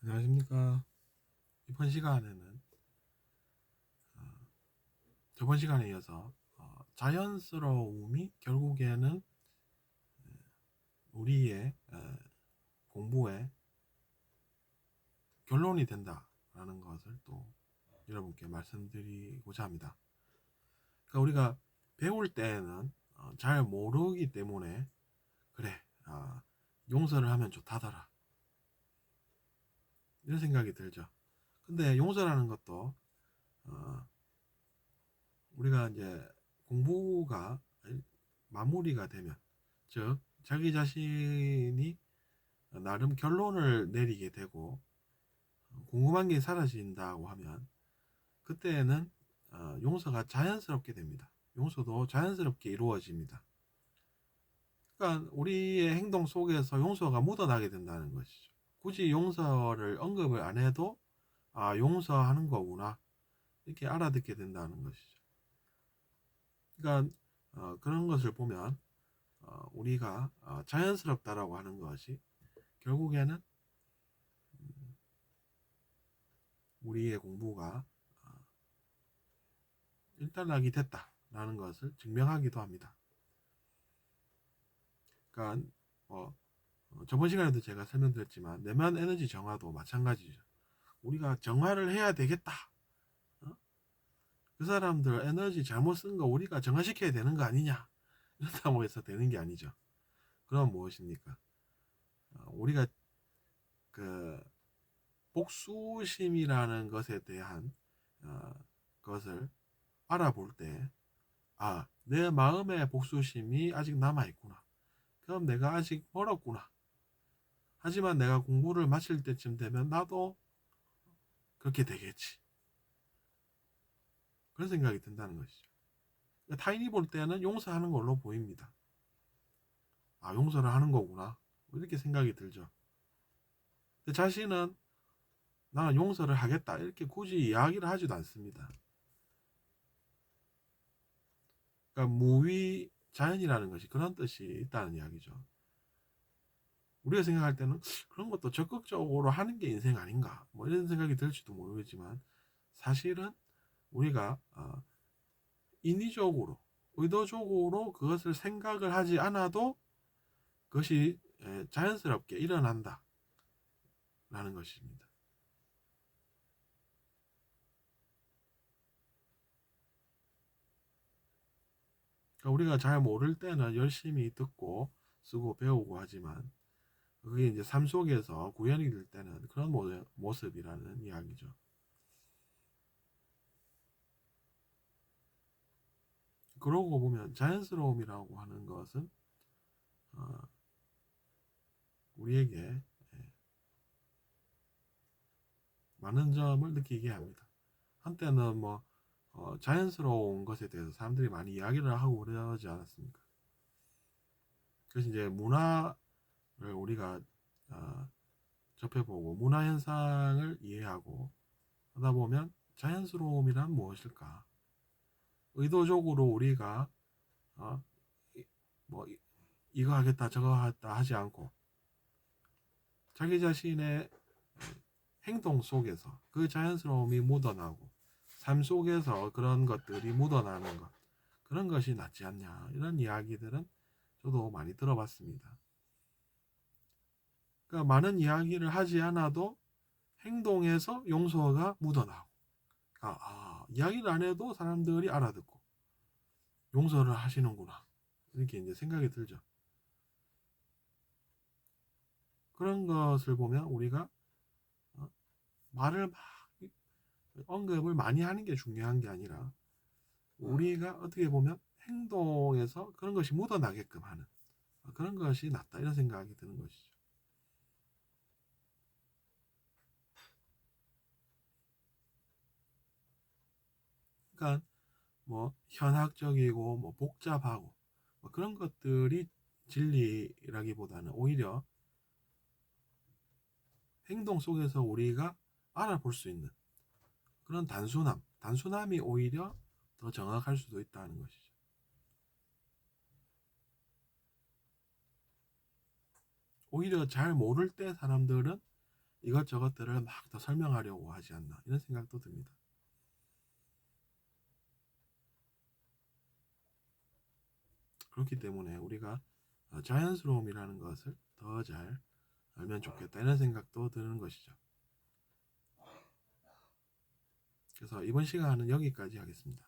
안녕하십니까. 이번 시간에는 저번 시간에 이어서 자연스러움이 결국에는 우리의 공부의 결론이 된다라는 것을 또 여러분께 말씀드리고자 합니다. 그러니까 우리가 배울 때는 잘 모르기 때문에 그래, 용서를 하면 좋다더라 이런 생각이 들죠. 근데 용서라는 것도 우리가 이제 공부가 마무리가 되면, 즉 자기 자신이 나름 결론을 내리게 되고 궁금한 게 사라진다고 하면 그때는 용서가 자연스럽게 됩니다. 용서도 자연스럽게 이루어집니다. 그러니까 우리의 행동 속에서 용서가 묻어나게 된다는 것이죠. 굳이 용서를 언급을 안 해도 용서하는 거구나 이렇게 알아듣게 된다는 것이죠. 그러니까 그런 것을 보면 우리가 자연스럽다라고 하는 것이 결국에는 우리의 공부가 일단락이 됐다라는 것을 증명하기도 합니다. 그러니까 저번 시간에도 제가 설명드렸지만 내면 에너지 정화도 마찬가지죠. 우리가 정화를 해야 되겠다. 그 사람들 에너지 잘못 쓴 거 우리가 정화시켜야 되는 거 아니냐, 이렇다고 해서 되는 게 아니죠. 그럼 무엇입니까? 우리가 그 복수심이라는 것에 대한 것을 알아볼 때, 내 마음의 복수심이 아직 남아있구나. 그럼 내가 아직 멀었구나. 하지만 내가 공부를 마칠 때쯤 되면 나도 그렇게 되겠지. 그런 생각이 든다는 것이죠. 타인이 볼 때는 용서하는 걸로 보입니다. 용서를 하는 거구나, 이렇게 생각이 들죠. 근데 자신은 나는 용서를 하겠다 이렇게 굳이 이야기를 하지도 않습니다. 그러니까 무위자연이라는 것이 그런 뜻이 있다는 이야기죠. 우리가 생각할 때는 그런 것도 적극적으로 하는 게 인생 아닌가, 뭐 이런 생각이 들지도 모르겠지만, 사실은 우리가 인위적으로 의도적으로 그것을 생각을 하지 않아도 그것이 자연스럽게 일어난다 라는 것입니다. 그러니까 우리가 잘 모를 때는 열심히 듣고 쓰고 배우고 하지만 그게 이제 삶 속에서 구현이 될 때는 그런 모습이라는 이야기죠. 그러고 보면 자연스러움이라고 하는 것은 우리에게 많은 점을 느끼게 합니다. 한때는 자연스러운 것에 대해서 사람들이 많이 이야기를 하고 그러지 않았습니까? 그래서 이제 문화를 우리가 접해보고 문화 현상을 이해하고 하다 보면 자연스러움이란 무엇일까? 의도적으로 우리가 어, 뭐 이거 하겠다 저거 하겠다 하지 않고 자기 자신의 행동 속에서 그 자연스러움이 묻어나고 삶 속에서 그런 것들이 묻어나는 것, 그런 것이 낫지 않냐, 이런 이야기들은 저도 많이 들어봤습니다. 그러니까 많은 이야기를 하지 않아도 행동에서 용서가 묻어나고, 이야기를 안 해도 사람들이 알아듣고 용서를 하시는구나, 이렇게 이제 생각이 들죠. 그런 것을 보면 우리가 말을 막 언급을 많이 하는 게 중요한 게 아니라 우리가 어떻게 보면 행동에서 그런 것이 묻어나게끔 하는 그런 것이 낫다, 이런 생각이 드는 것이죠. 그러니까 현학적이고 복잡하고 그런 것들이 진리라기보다는 오히려 행동 속에서 우리가 알아볼 수 있는 그런 단순함이 오히려 더 정확할 수도 있다는 것이죠. 오히려 잘 모를 때 사람들은 이것저것들을 막 더 설명하려고 하지 않나 이런 생각도 듭니다. 그렇기 때문에 우리가 자연스러움이라는 것을 더 잘 알면 좋겠다 이런 생각도 드는 것이죠. 그래서 이번 시간은 여기까지 하겠습니다.